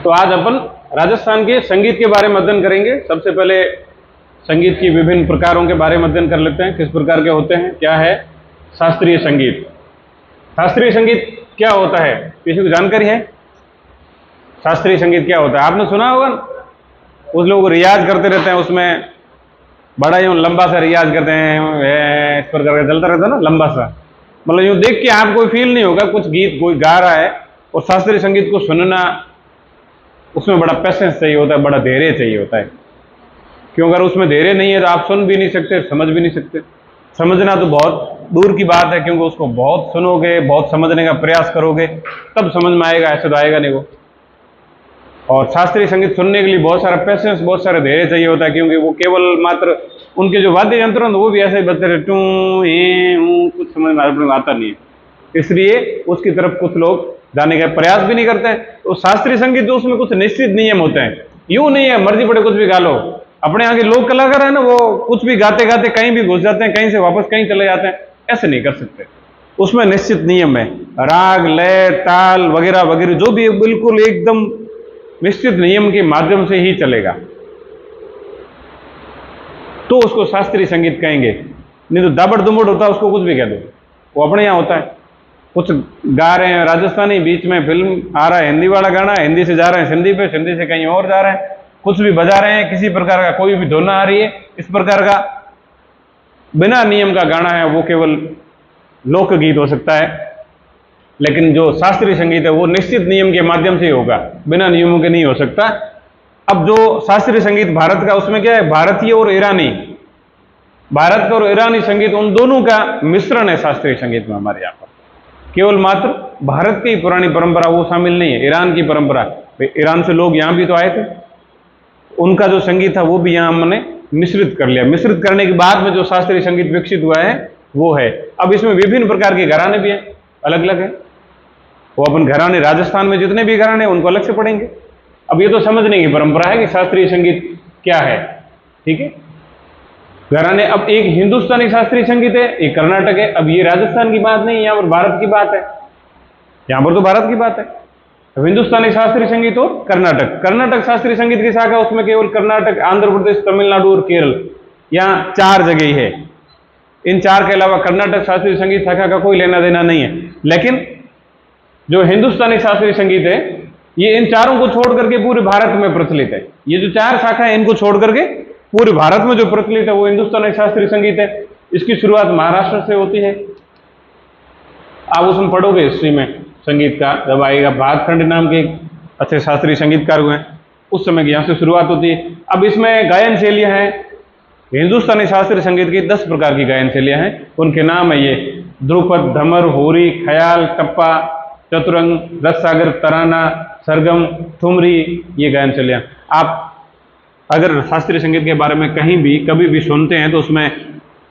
तो आज अपन राजस्थान के संगीत के बारे में अध्ययन करेंगे। सबसे पहले संगीत की विभिन्न प्रकारों के बारे में अध्ययन कर लेते हैं, किस प्रकार के होते हैं। क्या है शास्त्रीय संगीत? शास्त्रीय संगीत क्या होता है, किसी को जानकारी है? शास्त्रीय संगीत क्या होता है? आपने सुना होगा, उस लोग रियाज करते रहते हैं, उसमें बड़ा यूं लंबा सा रियाज करते हैं, इस प्रकार का चलता रहता है ना, लंबा सा। मतलब यूं देख के आप कोई फील नहीं होगा, कुछ गीत कोई गा रहा है। और शास्त्रीय संगीत को सुनना, उसमें बड़ा पेशेंस चाहिए होता है, बड़ा धैर्य चाहिए होता है। क्यों? अगर उसमें धैर्य नहीं है तो आप सुन भी नहीं सकते, समझ भी नहीं सकते। समझना तो बहुत दूर की बात है, क्योंकि उसको बहुत सुनोगे, बहुत समझने का प्रयास करोगे, तब समझ में आएगा, ऐसे तो आएगा नहीं वो। और शास्त्रीय संगीत सुनने के लिए बहुत सारा पेशेंस, बहुत सारा धैर्य चाहिए होता है, क्योंकि वो केवल मात्र उनके जो वाद्य यंत्र हैं वो भी ऐसे ही बजते रहे, टू कुछ समझ में आता नहीं है, इसलिए उसकी तरफ कुछ लोग जाने का प्रयास भी नहीं करते हैं। तो शास्त्रीय संगीत जो, उसमें कुछ निश्चित नियम होते हैं। यूं नहीं है मर्जी पड़े कुछ भी गा लो। अपने यहाँ के लोक कलाकार है ना, वो कुछ भी गाते गाते कहीं भी घुस जाते हैं, कहीं से वापस कहीं चले जाते हैं, ऐसे नहीं कर सकते। उसमें निश्चित नियम है, राग, लय, ताल वगैरह वगैरह जो भी है, बिल्कुल एकदम निश्चित नियम के माध्यम से ही चलेगा, तो उसको शास्त्रीय संगीत कहेंगे। नहीं तो दाबड़ दुबड़ होता है, उसको कुछ भी कह दो। वो अपने यहाँ होता है, कुछ गा रहे हैं राजस्थानी, बीच में फिल्म आ रहा है, हिंदी वाला गाना, हिंदी से जा रहे हैं सिंधी पे, सिंधी से कहीं और जा रहे हैं, कुछ भी बजा रहे हैं, किसी प्रकार का कोई भी धुन आ रही है, इस प्रकार का बिना नियम का गाना है, वो केवल लोकगीत हो सकता है। लेकिन जो शास्त्रीय संगीत है वो निश्चित नियम के माध्यम से ही होगा, बिना नियमों के नहीं हो सकता। अब जो शास्त्रीय संगीत भारत का, उसमें क्या है, भारतीय और ईरानी, भारत और ईरानी संगीत, उन दोनों का मिश्रण है शास्त्रीय संगीत में हमारे यहाँ पर। केवल मात्र भारत की पुरानी परंपरा वो शामिल नहीं है, ईरान की परंपरा। ईरान से लोग यहाँ भी तो आए थे, उनका जो संगीत था वो भी यहाँ हमने मिश्रित कर लिया। मिश्रित करने के बाद में जो शास्त्रीय संगीत विकसित हुआ है वो है। अब इसमें विभिन्न प्रकार के घराने भी हैं, अलग अलग है। वो अपन घराने, राजस्थान में जितने भी घराने उनको अलग से पढ़ेंगे। अब ये तो समझने की परंपरा है कि शास्त्रीय संगीत क्या है, ठीक है। घराने, अब एक हिंदुस्तानी शास्त्रीय संगीत है, एक कर्नाटक है। अब ये राजस्थान की बात नहीं, यहाँ पर भारत की बात है, यहाँ पर तो भारत की बात है। अब हिंदुस्तानी शास्त्रीय संगीत और कर्नाटक, कर्नाटक शास्त्रीय संगीत की शाखा, उसमें केवल कर्नाटक, आंध्र प्रदेश, तमिलनाडु और केरल, यहाँ 4 जगह है। इन 4 के अलावा कर्नाटक शास्त्रीय संगीत शाखा का कोई लेना देना नहीं है। लेकिन जो हिंदुस्तानी शास्त्रीय संगीत है, ये इन 4 को छोड़ करके पूरे भारत में प्रचलित है। ये जो 4 शाखा है, इनको छोड़ करके पूरे भारत में जो प्रचलित है वो हिंदुस्तानी शास्त्रीय संगीत है। इसकी शुरुआत महाराष्ट्र से होती है। आप उसमें पढ़ोगे हिस्ट्री में संगीत का, जब आएगा, भातखंड नाम के एक अच्छे शास्त्रीय संगीतकार हुए, उस समय की यहाँ से शुरुआत होती है। अब इसमें गायन शैलियाँ हैं, हिंदुस्तानी शास्त्रीय संगीत की 10 प्रकार की गायन शैलियाँ हैं। उनके नाम है ये: ध्रुपद, धमर, होरी, ख्याल, टप्पा, चतुरंग, रससागर, तराना, सरगम, ठुमरी, ये गायन शैलियाँ। आप अगर शास्त्रीय संगीत के बारे में कहीं भी कभी भी सुनते हैं तो उसमें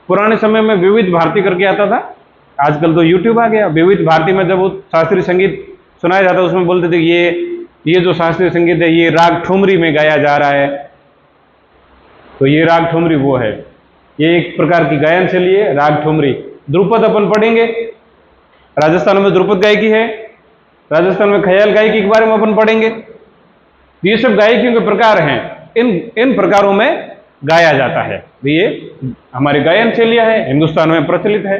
पुराने समय में विविध भारती करके आता था, आजकल तो यूट्यूब आ गया। विविध भारती में जब वो शास्त्रीय संगीत सुनाया जाता है, उसमें बोलते थे ये जो शास्त्रीय संगीत है ये राग ठुमरी में गाया जा रहा है, तो ये राग ठुमरी वो है। ये एक प्रकार की गायन शैली है, राग ठुमरी। ध्रुपद अपन पढ़ेंगे, राजस्थान में ध्रुपद गायकी है, राजस्थान में ख्याल गायकी के बारे में अपन पढ़ेंगे। ये सब गायकियों के प्रकार हैं, इन प्रकारों में गाया जाता है। ये हमारी गायन शैलियाँ है, हिंदुस्तान में प्रचलित है।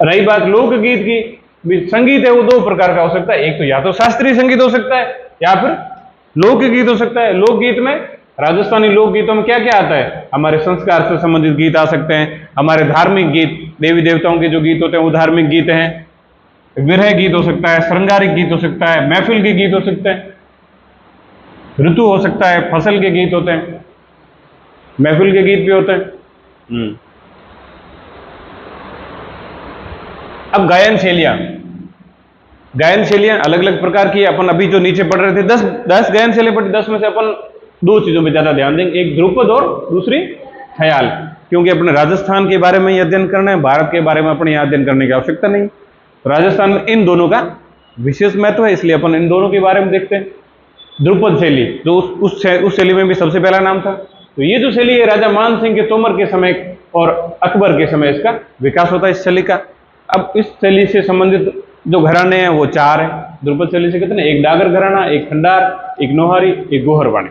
रही बात लोकगीत की, भी संगीत है वो 2 प्रकार का हो सकता है। एक तो या तो शास्त्रीय संगीत हो सकता है या फिर लोकगीत हो सकता है। लोकगीत में, राजस्थानी लोकगीतों में क्या क्या आता है? हमारे संस्कार से संबंधित गीत आ सकते हैं, हमारे धार्मिक गीत, देवी देवताओं के जो गीत होते हैं वो धार्मिक गीत हैं, विरह गीत हो सकता है, श्रृंगारिक गीत हो सकता है, महफिल के गीत हो सकते हैं, ऋतु हो सकता है, फसल के गीत होते हैं, महफिल के गीत भी होते हैं। अब गायन शैलियां, गायन शैलियां अलग अलग प्रकार की। अपन अभी जो नीचे पढ़ रहे थे 10 गायन शैली पढ़ी, 10 में से अपन 2 चीजों पे ज्यादा ध्यान देंगे, एक ध्रुपद और दूसरी ख्याल, क्योंकि अपने राजस्थान के बारे में ही अध्ययन करना है, भारत के बारे में अपने यहाँ अध्ययन करने की आवश्यकता नहीं। राजस्थान में इन दोनों का विशेष महत्व है, इसलिए अपन इन दोनों के बारे में देखते हैं। ध्रुपद शैली, जो उस शैली में भी सबसे पहला नाम था। तो ये जो शैली है, राजा मान सिंह के तोमर के समय और अकबर के समय इसका विकास होता है, इस शैली का। अब इस शैली से संबंधित जो घराने हैं वो 4 हैं ध्रुपद शैली से। कितने? एक डागर घराना, एक खंडार, एक नोहारी, एक गोहरवाणी।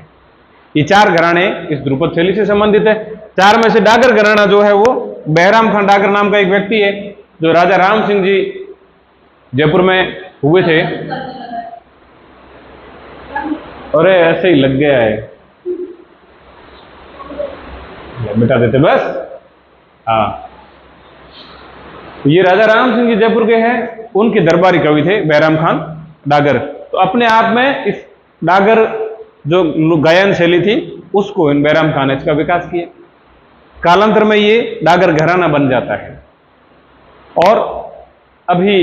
ये 4 घराने इस ध्रुपद शैली से संबंधित है। 4 में से डागर घराना जो है वो बहराम खान डागर नाम का एक व्यक्ति है, जो राजा राम सिंह जी जयपुर में हुए थे। अरे ऐसे ही लग गया है, मिटा देते बस। हाँ, ये राजा राम सिंह जी जयपुर के हैं, उनके दरबारी कवि थे बहराम खान डागर। तो अपने आप में इस डागर जो गायन शैली थी उसको इन बहराम खान ने इसका विकास किया। कालांतर में ये डागर घराना बन जाता है। और अभी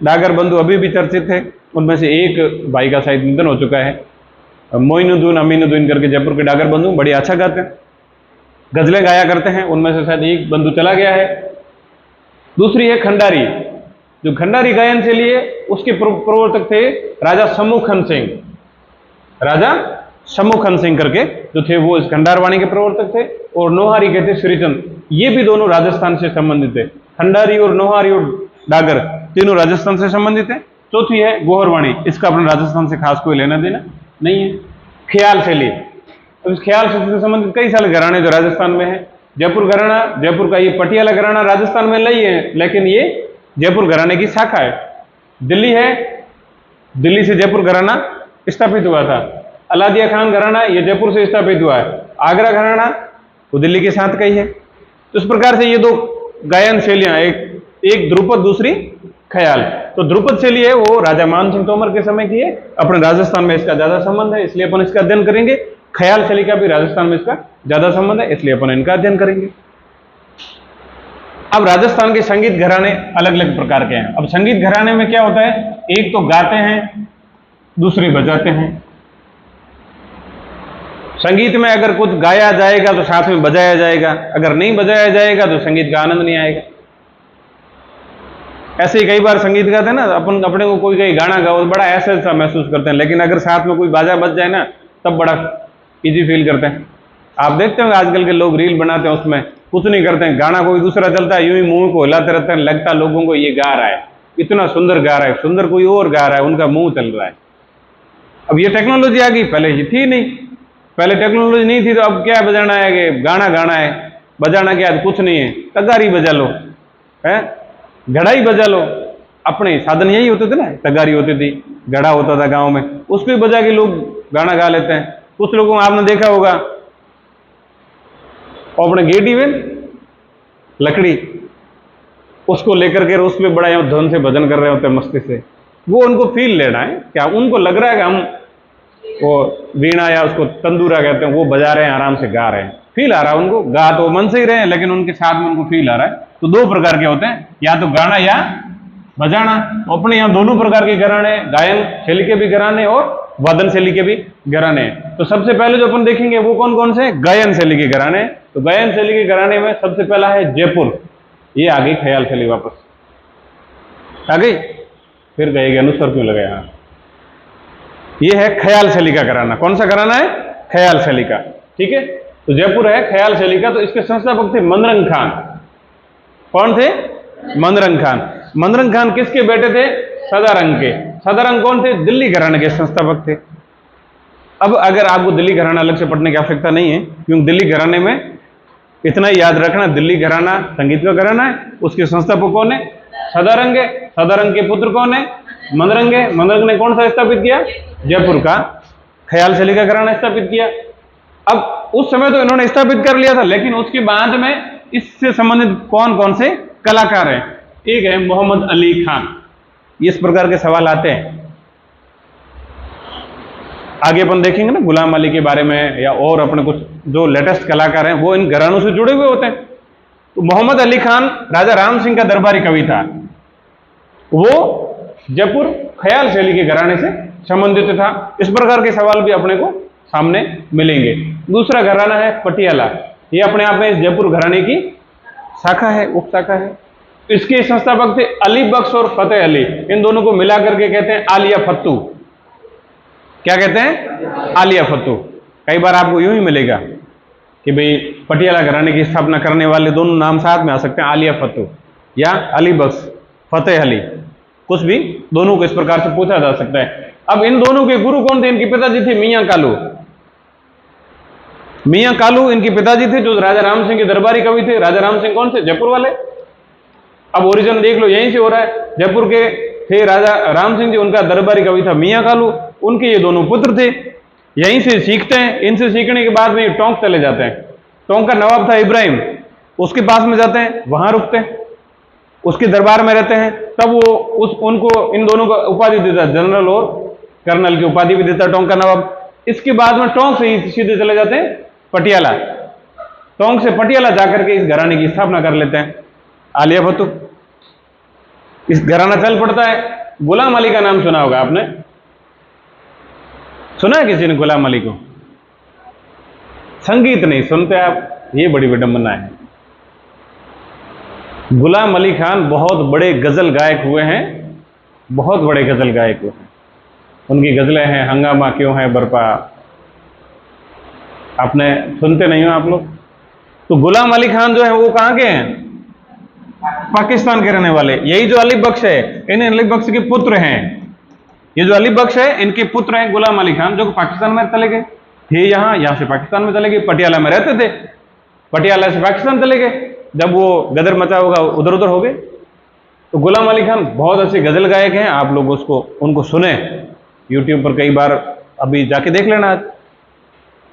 डागर बंधु अभी भी चर्चित है। उनमें से एक भाई का शायद निधन हो चुका है, मोइनुद्दीन अमीनुद्दीन करके जयपुर के डागर बंधु, बड़ी अच्छा गाते हैं, गजलें गाया करते हैं। उनमें से शायद एक बंधु चला गया है। दूसरी है खंडारी, जो खंडारी गायन शैली है उसके प्रवर्तक थे राजा समूखन सिंह। राजा समूखन सिंह करके जो थे वो इस खंडारवाणी के प्रवर्तक थे। और नोहारी के थे श्रीचंद। ये भी दोनों राजस्थान से संबंधित है। खंडारी और नोहारी और डागर तीनों राजस्थान से संबंधित है। चौथी है गोहरवाणी, इसका अपने राजस्थान से खास कोई लेना देना नहीं है। ख्याल शैली, तो इस ख्याल शैली से संबंधित कई सारे घराने जो राजस्थान में है। जयपुर घराना, जयपुर का ये पटियाला घराना राजस्थान में नहीं है, लेकिन ये जयपुर घराने की शाखा है। दिल्ली है, दिल्ली से जयपुर घराना स्थापित हुआ था। अलादिया खान घराना ये जयपुर से स्थापित हुआ है। आगरा घराना वो दिल्ली के साथ का ही है। तो इस प्रकार से ये 2 गायन शैलियां, एक ध्रुपद, दूसरी ख्याल। तो ध्रुपद शैली है वो राजा मान सिंह तोमर के समय की है। अपने राजस्थान में इसका ज्यादा संबंध है, इसलिए अपन इसका अध्ययन करेंगे। ख्याल शैली का भी राजस्थान में इसका ज्यादा संबंध है, इसलिए अपन इनका अध्ययन करेंगे। अब राजस्थान के संगीत घराने अलग अलग प्रकार के हैं। अब संगीत घराने में क्या होता है, एक तो गाते हैं, दूसरे बजाते हैं। संगीत में अगर कुछ गाया जाएगा तो साथ में बजाया जाएगा, अगर नहीं बजाया जाएगा तो संगीत का आनंद नहीं आएगा। ऐसे ही कई बार संगीत गाते हैं ना, अपन अपने को कोई गाना गाओ बड़ा ऐसा सा महसूस करते हैं, लेकिन अगर साथ में कोई बाजा बज जाए ना तब बड़ा इजी फील करते हैं। आप देखते हैं आजकल के लोग रील बनाते हैं, उसमें कुछ नहीं करते हैं, गाना कोई दूसरा चलता है, यूं ही मुंह को हिलाते रहते हैं, लगता लोगों को ये गा रहा है, इतना सुंदर गा रहा है, सुंदर कोई और गा रहा है, उनका मुंह चल रहा है। अब ये टेक्नोलॉजी आ गई, पहले ये थी नहीं। पहले टेक्नोलॉजी नहीं थी तो अब क्या बजाना है कि गाना गाना है, बजाना क्या है, कुछ नहीं है, तगारी बजा लो, है घड़ा ही बजा लो। अपने साधन यही होते थे ना, तगारी होती थी, घड़ा होता था गांव में, उसको ही बजा के लोग गाना गा लेते हैं। कुछ लोगों को आपने देखा होगा अपने गेटी में लकड़ी उसको लेकर के उस पर बड़ा धुन से भजन कर रहे होते हैं मस्ती से। वो उनको फील लेना है, क्या उनको लग रहा है कि हम वो वीणा या उसको तंदूरा कहते हैं वो बजा रहे हैं, आराम से गा रहे हैं, फील आ रहा है उनको। गा तो मन से ही रहे हैं, लेकिन उनके साथ में उनको फील आ रहा है। तो 2 प्रकार के होते हैं, या तो गाना या बजाना। अपने यहाँ दोनों प्रकार के घराने, गायन शैली के भी घराने और वादन शैली के भी घराने हैं। तो सबसे पहले जो अपन देखेंगे वो कौन कौन से, गायन शैली के घराने। तो गायन शैली के घराने में सबसे पहला है जयपुर। ये आ गई ख्याल शैली, वापस आ गई, फिर कहेगा अनुस्वर क्यों लगाया। हाँ, ये है ख्याल शैली का घराना। कौन सा घराना है, ख्याल शैली का, ठीक है। तो जयपुर है ख्याल शैली का। तो इसके संस्थापक थे मनरंग खान। कौन थे, मनरंग खान। मनरंग खान किसके बेटे थे, सदारंग के। सदारंग कौन थे, दिल्ली घराने के संस्थापक थे। अब अगर आपको दिल्ली घराना अलग से पढ़ने की आवश्यकता नहीं है, क्योंकि दिल्ली घराने में इतना ही याद रखना, दिल्ली घराना संगीत का घराना है, उसके संस्थापक कौन है, सदारंग है। सदारंग के पुत्र कौन है, मनरंग है। मनरंग ने कौन सा स्थापित किया, जयपुर का ख्याल शैली का घराना स्थापित किया। अब उस समय तो इन्होंने स्थापित कर लिया था, लेकिन उसके बाद में इससे संबंधित कौन कौन से कलाकार हैं। एक है मोहम्मद अली खान। इस प्रकार के सवाल आते हैं, आगे अपन देखेंगे ना गुलाम अली के बारे में, या और अपने कुछ जो लेटेस्ट कलाकार हैं वो इन घरानों से जुड़े हुए होते हैं। तो मोहम्मद अली खान राजा राम सिंह का दरबारी कवि था। वो जयपुर ख्याल शैली के घराने से संबंधित था। इस प्रकार के सवाल भी अपने को सामने मिलेंगे। दूसरा घराना है पटियाला। ये अपने आप में इस जयपुर घराने की शाखा है, उप शाखा है। इसके संस्थापक थे अली बख्श और फतेह अली। इन दोनों को मिला करके कहते हैं आलिया फत्तू। क्या कहते हैं, आलिया फत्तू। कई बार आपको यूं ही मिलेगा कि भाई पटियाला घराने की स्थापना करने वाले दोनों नाम साथ में आ सकते हैं, आलिया फत्तू या अली बख्श, फतेह अली। कुछ भी दोनों को इस प्रकार से पूछा जा सकता है। अब इन दोनों के गुरु कौन थे? इनके पिताजी थे मियां कालू। मियां कालू इनके पिताजी थे, जो राजा राम सिंह के दरबारी कवि थे। राजा राम सिंह कौन थे? जयपुर वाले। अब ओरिजिन देख लो, यहीं से हो रहा है। जयपुर के थे राजा राम सिंह जी, उनका दरबारी कवि था मियां कालू। उनके ये दोनों पुत्र थे, यहीं से सीखते हैं। इनसे सीखने के बाद में ये टोंक चले जाते हैं। टोंक का नवाब था इब्राहिम, उसके पास में जाते हैं, वहां रुकते हैं, उसके दरबार में रहते हैं। तब वो उनको इन दोनों को उपाधि देता, जनरल और कर्नल की उपाधि भी देता टोंक का नवाब। इसके बाद में टोंक से ही सीधे चले जाते हैं पटियाला। टोंक से पटियाला जाकर के इस घराने की स्थापना कर लेते हैं, आलिया भट्टू। इस घराना चल पड़ता है। गुलाम अली का नाम सुना होगा आपने, सुना है किसी ने गुलाम अली को? संगीत नहीं सुनते आप, ये बड़ी विडंबना है। गुलाम अली खान बहुत बड़े गजल गायक हुए हैं, बहुत बड़े गजल गायक हुए हैं। उनकी गजलें हैं हंगामा क्यों है बरपा, आपने सुनते नहीं हो आप लोग? तो गुलाम अली खान जो है वो कहां के हैं? पाकिस्तान के रहने वाले। यही जो अली बख्श है, इन अली बख्श के पुत्र हैं। ये जो अली बख्श है, इनके पुत्र हैं गुलाम अली खान, जो पाकिस्तान में चले गए थे। यहां से पाकिस्तान में चले गए, पटियाला में रहते थे, पटियाला से पाकिस्तान चले गए। जब वो गदर मचा होगा उधर उधर हो गए। तो गुलाम अली खान बहुत अच्छे गजल गायक हैं, आप लोग उनको सुने यूट्यूब पर कई बार, अभी जाके देख लेना आज,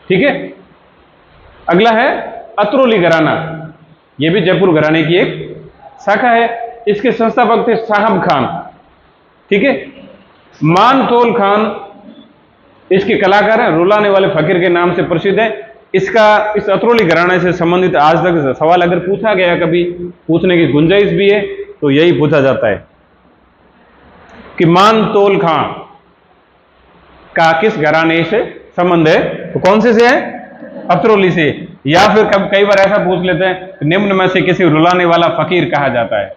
ठीक है। अगला है अतरौली घराना, यह भी जयपुर घराने की एक शाखा है। इसके संस्थापक थे साहब खान, ठीक है। मानतोल खान इसके कलाकार हैं, रुलाने वाले फकीर के नाम से प्रसिद्ध है। इस अतरौली घराने से संबंधित आज तक सवाल अगर पूछा गया, कभी पूछने की गुंजाइश भी है, तो यही पूछा जाता है कि मानतोल खां का किस घराने से संबंध है। तो कौन से है? अतरौली से। या फिर कई बार ऐसा पूछ लेते हैं, निम्न में से किसी रुलाने वाला फकीर कहा जाता है।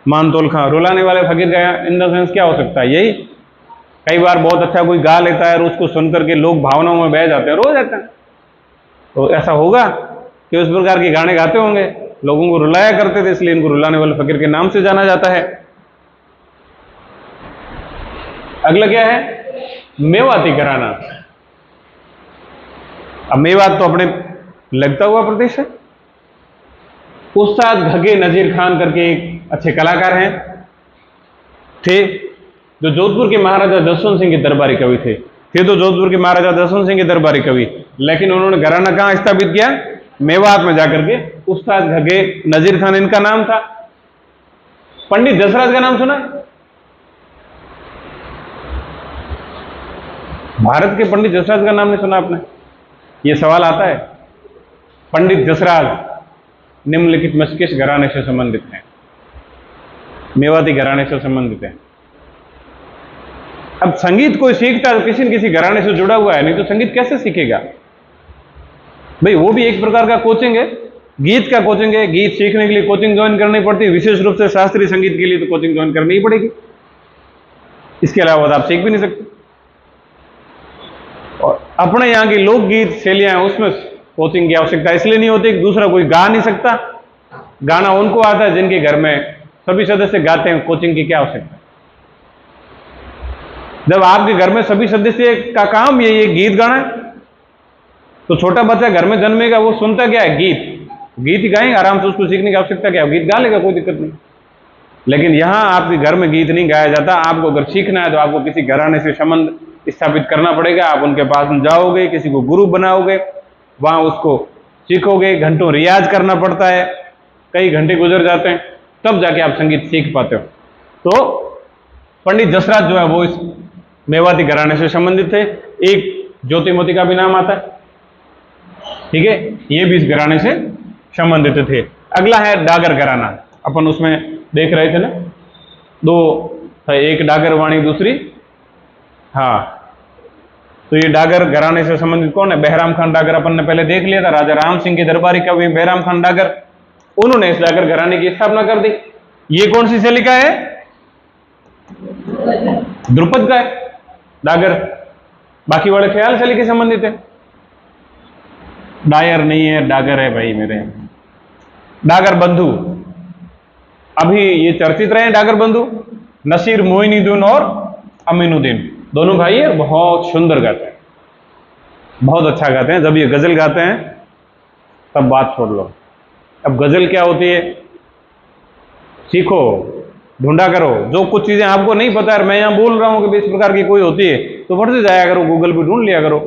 मानतोल खां रुलाने वाले फकीर का इन द सेंस क्या हो सकता है? यही कई बार बहुत अच्छा कोई गा लेता है और उसको सुनकर के लोग भावनाओं में बह जाते हैं, रो जाते हैं। तो ऐसा होगा कि उस प्रकार के गाने गाते होंगे, लोगों को रुलाया करते थे, इसलिए इनको रुलाने वाले फकीर के नाम से जाना जाता है। अगला क्या है? मेवाती घराना। अब मेवात तो अपने लगता हुआ प्रदेश है। उस्ताद घगे नजीर खान करके एक अच्छे कलाकार हैं, थे, जो जोधपुर के महाराजा जसवंत सिंह के दरबारी कवि थे। तो जोधपुर के महाराजा जसवंत सिंह के दरबारी कवि, लेकिन उन्होंने घराना कहां स्थापित किया? मेवात में जाकर के। उस्ताद घगे नजीर खान इनका नाम था। पंडित जसराज का नाम सुना? भारत के पंडित जसराज का नाम नहीं सुना आपने? यह सवाल आता है। पंडित जसराज निम्नलिखित में किस घराने से संबंधित हैं? मेवाती घराने से संबंधित है। अब संगीत कोई सीखता है तो किसी न किसी घराने से जुड़ा हुआ है, नहीं तो संगीत कैसे सीखेगा भाई? वो भी एक प्रकार का कोचिंग है, गीत का कोचिंग है। गीत सीखने के लिए कोचिंग ज्वाइन करनी पड़ती है, विशेष रूप से शास्त्रीय संगीत के लिए तो कोचिंग ज्वाइन करनी ही पड़ेगी। इसके अलावा आप सीख भी नहीं सकते। और अपने यहाँ की लोकगीत शैलियां, उसमें कोचिंग की आवश्यकता इसलिए नहीं होती कि दूसरा कोई गा नहीं सकता। गाना उनको आता है जिनके घर में सभी सदस्य गाते हैं, कोचिंग की क्या आवश्यकता? जब आपके घर में सभी सदस्य का काम यही है गीत गाना है, तो छोटा बच्चा घर में जन्मेगा, वो सुनता क्या है? गीत ही गाएंगे आराम से, उसको सीखने की आवश्यकता क्या है? गीत गा लेगा, कोई दिक्कत नहीं। लेकिन यहां आपके घर में गीत नहीं गाया जाता। आपको अगर सीखना है तो आपको किसी घराने से संबंध स्थापित करना पड़ेगा। आप उनके पास जाओगे, किसी को गुरु बनाओगे, वहां उसको सीखोगे, घंटों रियाज करना पड़ता है, कई घंटे गुजर जाते हैं, तब जाके आप संगीत सीख पाते हो। तो पंडित जसराज जो है वो इस मेवाती घराने से संबंधित थे। एक ज्योतिमती का भी नाम आता है, ठीक है, ये भी इस घराने से संबंधित थे। अगला है डागर घराना। अपन उसमें देख रहे थे ना, दो है, एक डागर वाणी, दूसरी, हाँ, तो ये डागर घराने से संबंधित कौन है? बहराम खान डागर। अपन ने पहले देख लिया था, राजा राम सिंह के दरबारी कवि बहराम खान डागर, उन्होंने इस डागर घराने की स्थापना कर दी। ये कौन सी शैली का है? ध्रुपद का है डागर। बाकी वाले ख्याल शैली के संबंधित है। डायर नहीं है, डागर है भाई मेरे। डागर बंधु, अभी ये चर्चित रहे हैं डागर बंधु। नसीर मोइनुद्दीन और अमीनुद्दीन, दोनों भाई है, बहुत सुंदर गाते हैं, बहुत अच्छा गाते हैं। जब ये गजल गाते हैं तब बात छोड़ लो। अब गजल क्या होती है सीखो, ढूंढा करो। जो कुछ चीजें आपको नहीं पता है, मैं यहाँ बोल रहा हूँ कि इस प्रकार की कोई होती है, तो फट से जाया करो, गूगल पे ढूंढ लिया करो,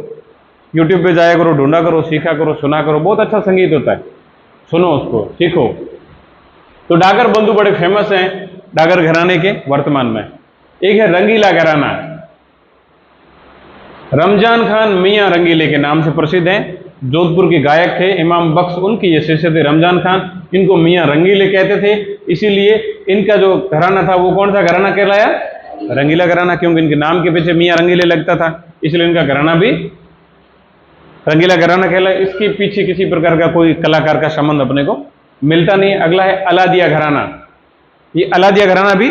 यूट्यूब पे जाया करो, ढूंढा करो, सीखा करो, सुना करो। बहुत अच्छा संगीत होता है, सुनो उसको, सीखो। तो डागर बंधु बड़े फेमस हैं डागर घराने के वर्तमान में। एक है रंगीला घराना, रमजान खान मियाँ रंगीले के नाम से प्रसिद्ध हैं। जोधपुर के गायक थे, इमाम बख्श उनकी ये शिष्य थे रमजान खान, इनको मियाँ रंगीले कहते थे। इसीलिए इनका जो घराना था वो कौन सा घराना कहलाया? रंगीला घराना, क्योंकि इनके नाम के पीछे मियाँ रंगीले लगता था, इसलिए इनका घराना भी रंगीला घराना कहलाया। इसके पीछे किसी प्रकार का कोई कलाकार का संबंध अपने को मिलता नहीं है। अगला है अलादिया घराना। ये अलादिया घराना भी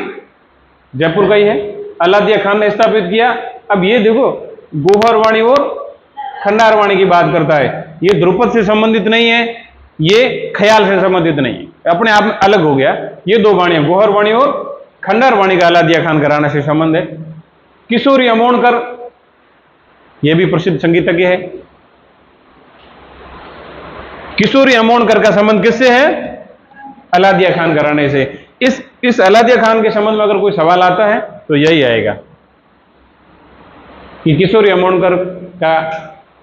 जयपुर का ही है, अलादिया खान ने स्थापित किया। अब ये देखो, गोहरवाणी और खंडारवाणी की बात करता है। ये ध्रुपद से संबंधित नहीं है, ये ख्याल से संबंधित नहीं है, अपने आप में अलग हो गया। ये दो वाणियां गोहरवाणी और खंडारवाणी का अलादिया खान घराना से संबंध है। किशोरी अमोणकर, यह भी प्रसिद्ध संगीतज्ञ है। किशोरी अमोणकर का संबंध किससे है? अलादिया खान घराने से। इस अलादिया खान के संबंध में अगर कोई सवाल आता है तो यही आएगा कि किशोरी अमोणकर का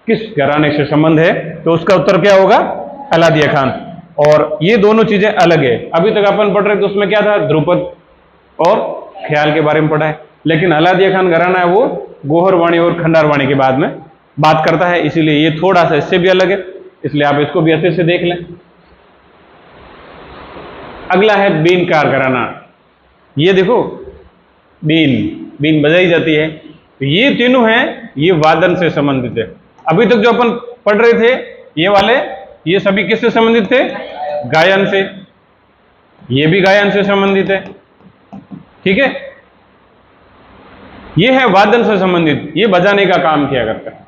किस घराने से संबंध है, तो उसका उत्तर क्या होगा? अलादिया खान। और ये दोनों चीजें अलग है। अभी तक अपन पढ़ रहे थे उसमें क्या था? ध्रुपद और ख्याल के बारे में पढ़ा है, लेकिन अलादिया खान घराना है वो गोहरवाणी और खंडारवाणी के बाद में बात करता है, इसीलिए ये थोड़ा सा इससे भी अलग है, इसलिए आप इसको भी अच्छे से देख लें। अगला है बीनकार घराना। ये देखो, बीन बजाई जाती है। तो ये तीनों हैं, ये वादन से संबंधित है। अभी तक जो अपन पढ़ रहे थे ये वाले, ये सभी किससे संबंधित थे? गायन से। ये भी गायन से संबंधित है, ठीक है। ये है वादन से संबंधित, ये बजाने का काम किया करता है।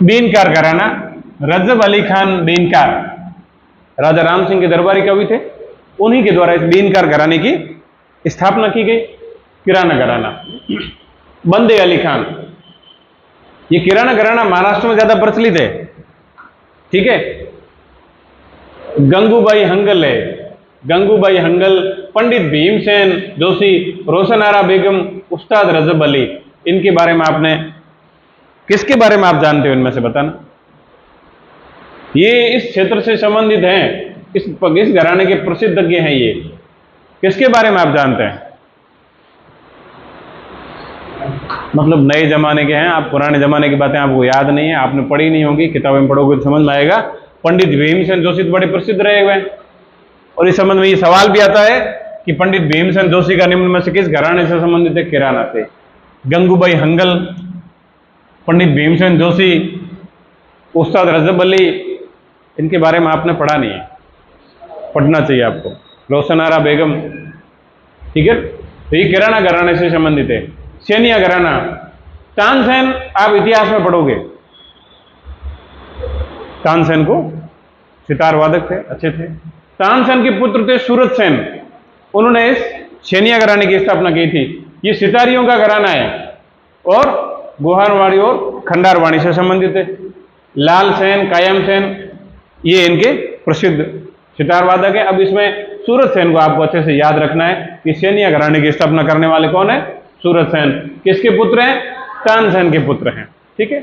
बीनकार घराना, रजब अली खान बीनकार राजा राम सिंह के दरबारी कवि थे, उन्हीं के द्वारा इस बीनकार घराने की स्थापना की गई। किराना घराना, बंदे अली खान। ये किराना घराना महाराष्ट्र में ज्यादा प्रचलित है, ठीक है। गंगूबाई हंगल है, गंगूबाई हंगल, पंडित भीमसेन जोशी, रोशनारा बेगम, उस्ताद रजब अली, इनके बारे में आपने, किसके बारे में आप जानते हो इनमें से बताना? ये इस क्षेत्र से संबंधित हैं, इस घराने के प्रसिद्धज्ञ हैं। ये किसके बारे में आप जानते हैं? मतलब नए जमाने के हैं आप, पुराने जमाने की बातें आपको याद नहीं है, आपने पढ़ी नहीं होगी, किताबें में पढ़ोगे तो समझ में आएगा। पंडित भीमसेन जोशी तो बड़े प्रसिद्ध रहे हुए हैं, और इस संबंध में ये सवाल भी आता है कि पंडित भीमसेन जोशी का निम्न में से किस घराने से संबंधित है? किराना से। गंगूबाई हंगल, पंडित भीमसेन जोशी, उस्ताद रजब अली, इनके बारे में आपने पढ़ा नहीं है, पढ़ना चाहिए आपको। रोशनारा बेगम, ठीक है। तो ये किराना घराने से संबंधित है। सेनिया घराना, तानसेन आप इतिहास में पढ़ोगे, तानसेन को सितार वादक थे, अच्छे थे। तानसेन के पुत्र थे सूरत सेन, उन्होंने इस सेनिया घराने की स्थापना की थी। ये सितारियों का घराना है और गोहारवाड़ी और खंडारवाणी से संबंधित है। लाल सेन, कायम सेन, ये इनके प्रसिद्ध सितार वादक है। अब इसमें सूरत सेन को आपको अच्छे से याद रखना है कि सेनिया घराने की स्थापना करने वाले कौन है? सूरत सेन। किसके पुत्र हैं? तानसेन के पुत्र हैं, ठीक है।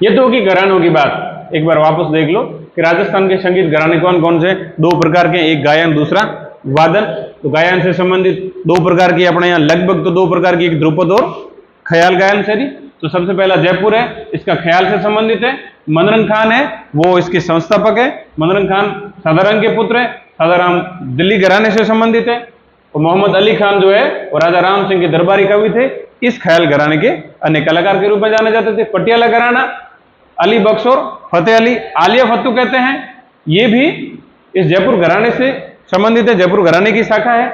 ये तो होगी घरानों की बात। एक बार वापस देख लो कि राजस्थान के संगीत घराने कौन कौन से? दो प्रकार के, एक गायन दूसरा वादन। तो गायन से संबंधित दो प्रकार की अपने यहाँ लगभग, तो दो प्रकार की, एक ध्रुपद और ख्याल गायन शैली। तो सबसे पहला जयपुर है, इसका ख्याल से संबंधित है। मनरंग खान है, वो इसके संस्थापक है। मनरंग खान सदारंग के पुत्र है, सदाराम दिल्ली घराने से संबंधित है। और मोहम्मद अली खान जो है वो राजा राम सिंह के दरबारी कवि थे, इस ख्याल घराने के अन्य कलाकार के रूप में जाने जाते थे। पटियाला घराना, अली बख्श और फतेह अली, आलिया फत्तू कहते हैं, ये भी इस जयपुर घराने से संबंधित है, जयपुर घराने की शाखा है।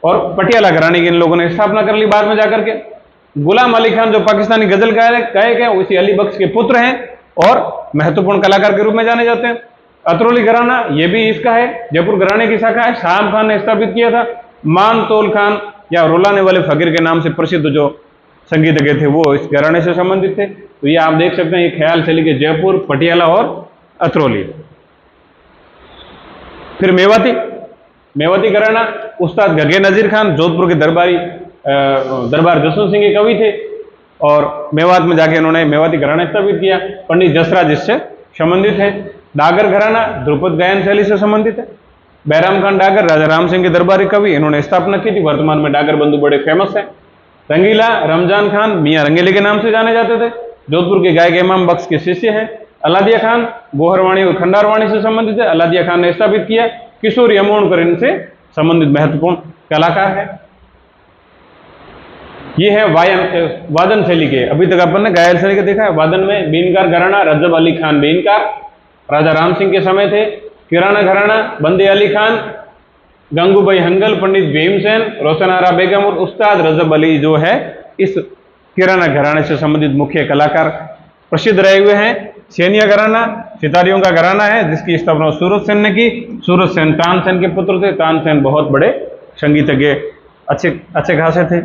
और पटियाला घराने की इन लोगों ने स्थापना कर ली बाद में जाकर के। गुलाम अली खान जो पाकिस्तानी गजल गायक है, उसी अली बख्श के पुत्र हैं और महत्वपूर्ण कलाकार के रूप में जाने जाते हैं। अतरौली घराना, ये भी इसका है, जयपुर घराने की शाखा है, शाम खान ने स्थापित किया था। मानतोल खान या रुलाने वाले फकीर के नाम से प्रसिद्ध जो संगीतज्ञ थे वो इस घराने से संबंधित थे। तो ये आप देख सकते हैं, ये ख्याल शैली के जयपुर, पटियाला और अतरौली। फिर मेवाती घराना, उस्ताद गगे नजीर खान जोधपुर के दरबार जसवंत सिंह के कवि थे और मेवात में जाके उन्होंने मेवाती घराना स्थापित किया। पंडित जसराज इससे संबंधित है। डागर घराना ध्रुपद गायन शैली से संबंधित है। बैराम खान डागर राजा राम सिंह के दरबारी कवि, इन्होंने स्थापना की थी। वर्तमान में डागर बंधु बड़े फेमस है। रंगीला रमजान खान मियाँ रंगीले के नाम से जाने जाते थे, जोधपुर के गायक इमाम बख्श के शिष्य हैं। अलादिया खान गोहरवाणी और खंडारवाणी से संबंधित है, अलादिया खान ने स्थापित किया। किशोर यमोणकर इनसे संबंधित महत्वपूर्ण कलाकार है। ये है वादन शैली के। अभी तक अपन ने गायल शैली का देखा है। वादन में बीनकार घराना रजब अली खान बीनकार, राजा राम सिंह के समय थे। किराना घराना बंदे अली खान, गंगूबाई हंगल, पंडित भीमसेन, रोशनारा बेगम और उस्ताद रजब अली जो है इस किराना घराने से संबंधित मुख्य कलाकार प्रसिद्ध रहे हुए हैं। सेनिया घराना सितारियों का घराना है जिसकी स्थापना सूरत सेन ने की। सूरत सेन तानसेन के पुत्र थे। तानसेन बहुत बड़े संगीतज्ञ अच्छे खासे थे।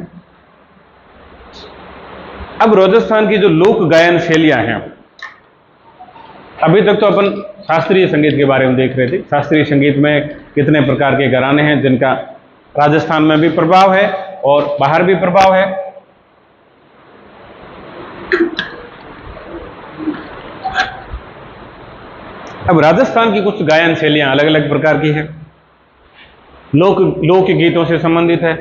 अब राजस्थान की जो लोक गायन शैलियां हैं, अभी तक तो अपन शास्त्रीय संगीत के बारे में देख रहे थे। शास्त्रीय संगीत में कितने प्रकार के घराने हैं जिनका राजस्थान में भी प्रभाव है और बाहर भी प्रभाव है। अब राजस्थान की कुछ गायन शैलियां अलग अलग प्रकार की हैं। लोक गीतों से संबंधित है।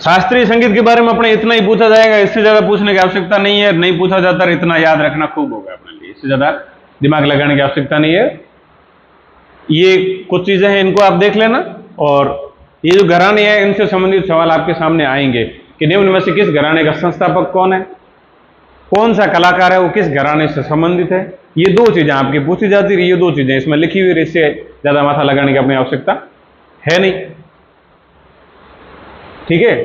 शास्त्रीय संगीत के बारे में अपने इतना ही पूछा जाएगा, इससे ज्यादा पूछने की आवश्यकता नहीं है। नहीं पूछा जाता है, इतना याद रखना खूब होगा अपने लिए, इससे ज्यादा दिमाग लगाने की आवश्यकता नहीं है। ये कुछ चीजें हैं, इनको आप देख लेना। और ये जो घराने हैं इनसे संबंधित सवाल आपके सामने आएंगे कि निम्न में से किस घराने का संस्थापक कौन है, कौन सा कलाकार है, वो किस घराने से संबंधित है। ये दो चीजें आपकी पूछी जाती है। ये दो चीजें इसमें लिखी हुई, इससे ज्यादा माथा लगाने की अपनी आवश्यकता है नहीं। ठीक है।